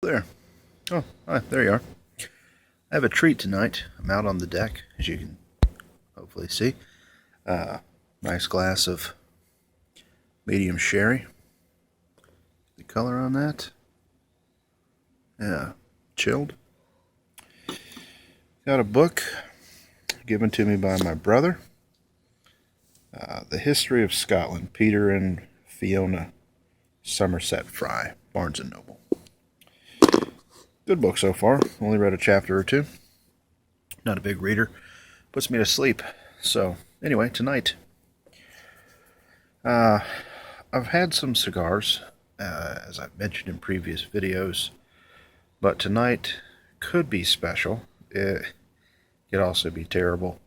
There. Oh, hi, there you are. I have a treat tonight. I'm out on the deck, as you can hopefully see. Uh, nice glass of medium sherry. The color on that? Yeah, chilled. Got a book given to me by my brother. The History of Scotland, Peter and Fiona Somerset Fry, Barnes & Noble. Good book so far. Only read a chapter or two. Not a big reader. Puts me to sleep. So, anyway, tonight, I've had some cigars, as I've mentioned in previous videos, but tonight could be special. It could also be terrible.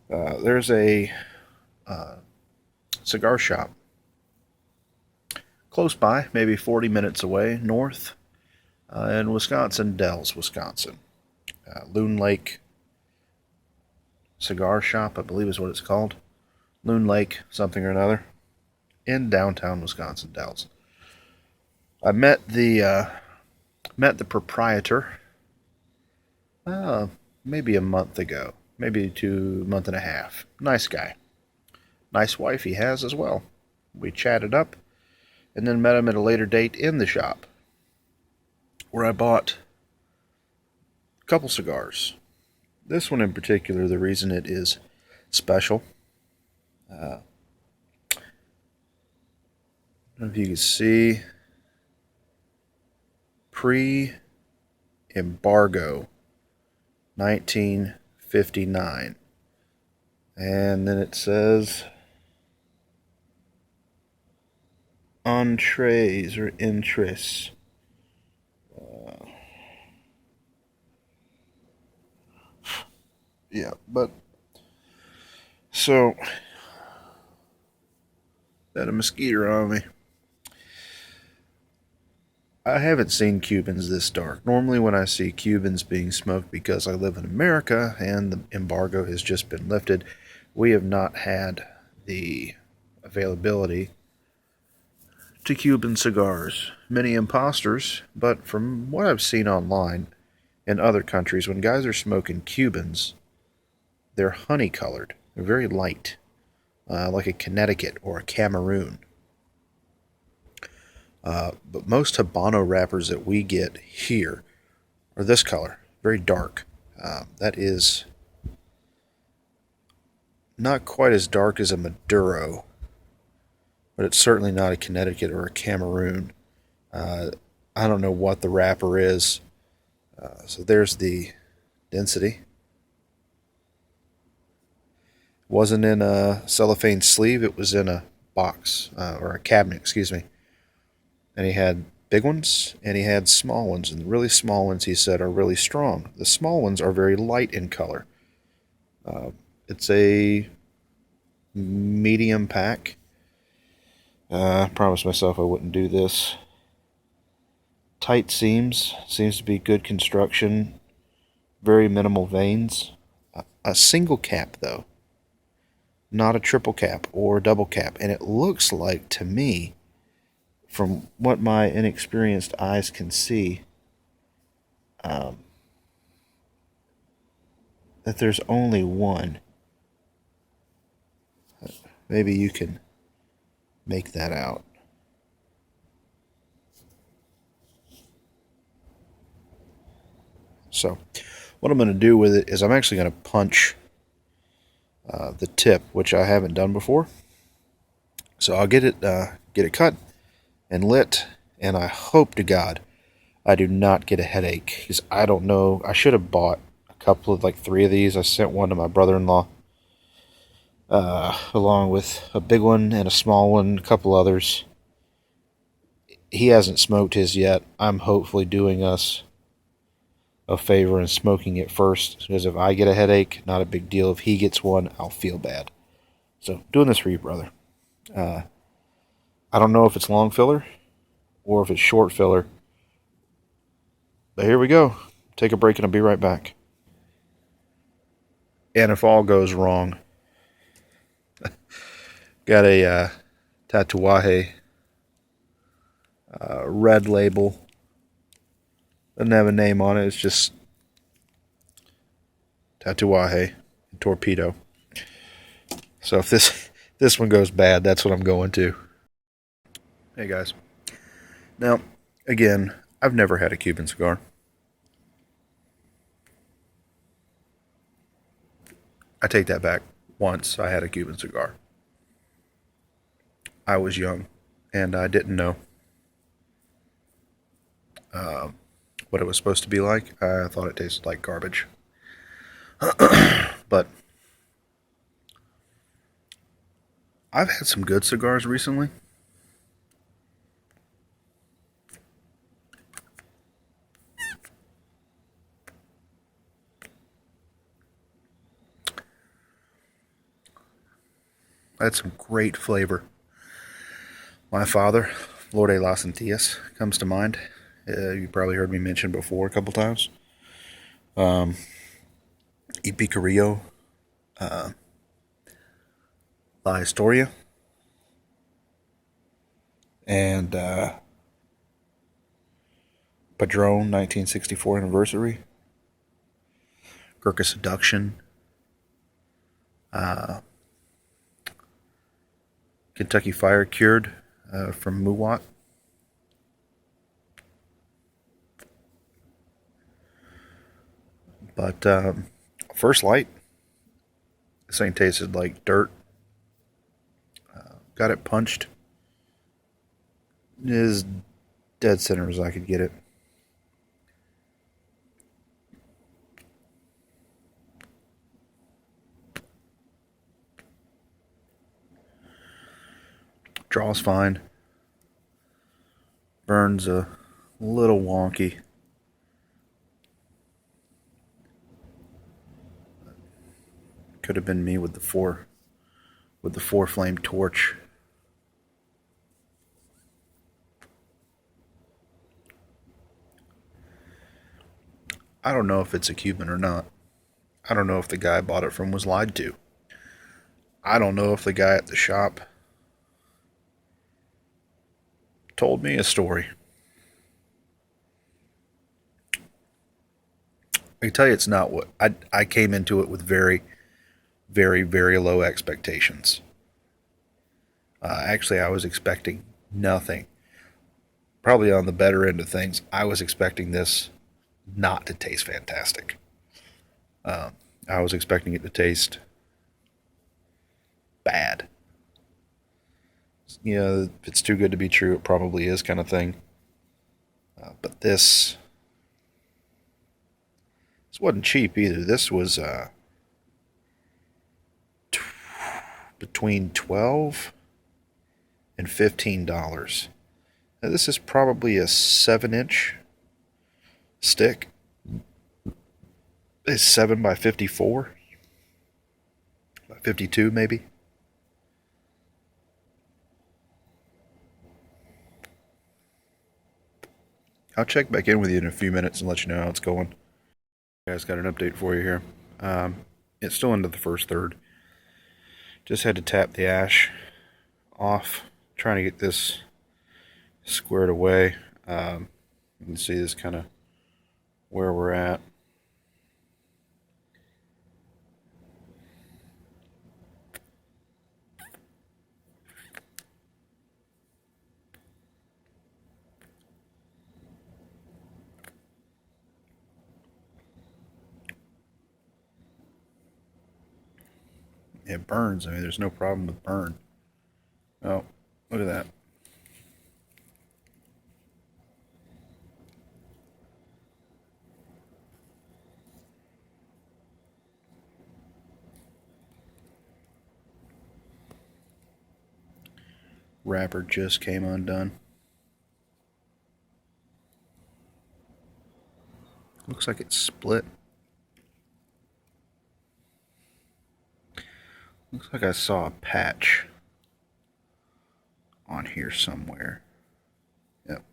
There's a cigar shop close by, maybe 40 minutes away north, in Wisconsin, Dells, Wisconsin. Loon Lake Cigar Shop, I believe is what it's called. Loon Lake something or another, in downtown Wisconsin, Dells. I met the proprietor maybe a month ago, maybe a month and a half. Nice guy. Nice wife he has as well. We chatted up and then met him at a later date in the shop where I bought a couple cigars. This one in particular, the reason it is special, I don't know if you can see, Pre-Embargoed 1959. And then it says entrees or interests. Yeah, but so had a mosquito on me. I haven't seen Cubans this dark. Normally when I see Cubans being smoked, because I live in America and the embargo has just been lifted, we have not had the availability to Cuban cigars. Many imposters, but from what I've seen online in other countries, when guys are smoking Cubans, they're honey colored. They're very light, like a Connecticut or a Cameroon. But most Habano wrappers that we get here are this color, very dark. That is not quite as dark as a Maduro, but it's certainly not a Connecticut or a Cameroon. I don't know what the wrapper is. So there's the density. Wasn't in a cellophane sleeve, it was in a box, or a cabinet, excuse me. And he had big ones and he had small ones, and the really small ones, he said, are really strong. The small ones are very light in color. It's a medium pack. I promised myself I wouldn't do this. Tight seams, seems to be good construction, very minimal veins. A single cap though, not a triple cap or a double cap, and it looks like, to me, from what my inexperienced eyes can see, that there's only one. Maybe you can make that out. So what I'm going to do with it is I'm actually going to punch the tip, which I haven't done before. So I'll get it cut and lit, and I hope to God I do not get a headache, because I don't know. I should have bought a couple of, like 3 of these. I sent one to my brother-in-law, along with a big one and a small one, a couple others. He hasn't smoked his yet. I'm hopefully doing us a favor and smoking it first, because if I get a headache, not a big deal. If he gets one, I'll feel bad. So doing this for you, brother. I don't know if it's long filler or if it's short filler, but here we go. Take a break and I'll be right back. And if all goes wrong, got a tatuaje red label. Doesn't have a name on it. It's just Tatuaje and Torpedo. So if this one goes bad, that's what I'm going to. Hey guys. Now, again, I've never had a Cuban cigar. I take that back. Once I had a Cuban cigar. I was young, and I didn't know what it was supposed to be like. I thought it tasted like garbage. But I've had some good cigars recently. I had some great flavor. My father, Lord de las Antillas, comes to mind. You probably heard me mention before a couple times. Ipicarillo, La Historia, and Padron 1964 anniversary, Gurkha Seduction, Kentucky Fire Cured from Muwat. But First Light, this thing tasted like dirt. Got it punched as dead center as I could get it. Draws fine. Burns a little wonky. Could have been me with the four flame torch. I don't know if it's a Cuban or not. I don't know if the guy I bought it from was lied to. I don't know if the guy at the shop told me a story. I can tell you it's not what I came into it with very, very, very low expectations. Actually, I was expecting nothing. Probably on the better end of things. I was expecting this not to taste fantastic. I was expecting it to taste bad. You know, if it's too good to be true, it probably is, kind of thing. But this wasn't cheap either. This was between $12 and $15. Now, this is probably a 7-inch stick. It's 7 by 54, by 52 maybe. I'll check back in with you in a few minutes and let you know how it's going. Guys, got an update for you here. It's still into the first third. Just had to tap the ash off, trying to get this squared away. You can see this kind of where we're at. It burns. I mean, there's no problem with burn. Oh, look at that. Wrapper just came undone. Looks like it's split. Looks like I saw a patch on here somewhere. Yep.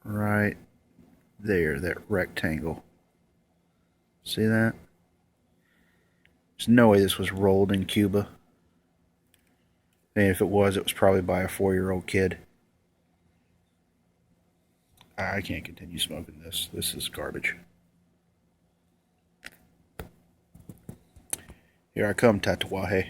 Right there, that rectangle. See that? There's no way this was rolled in Cuba. And if it was probably by a 4-year-old kid. I can't continue smoking this. This is garbage. Here I come, Tatawahe.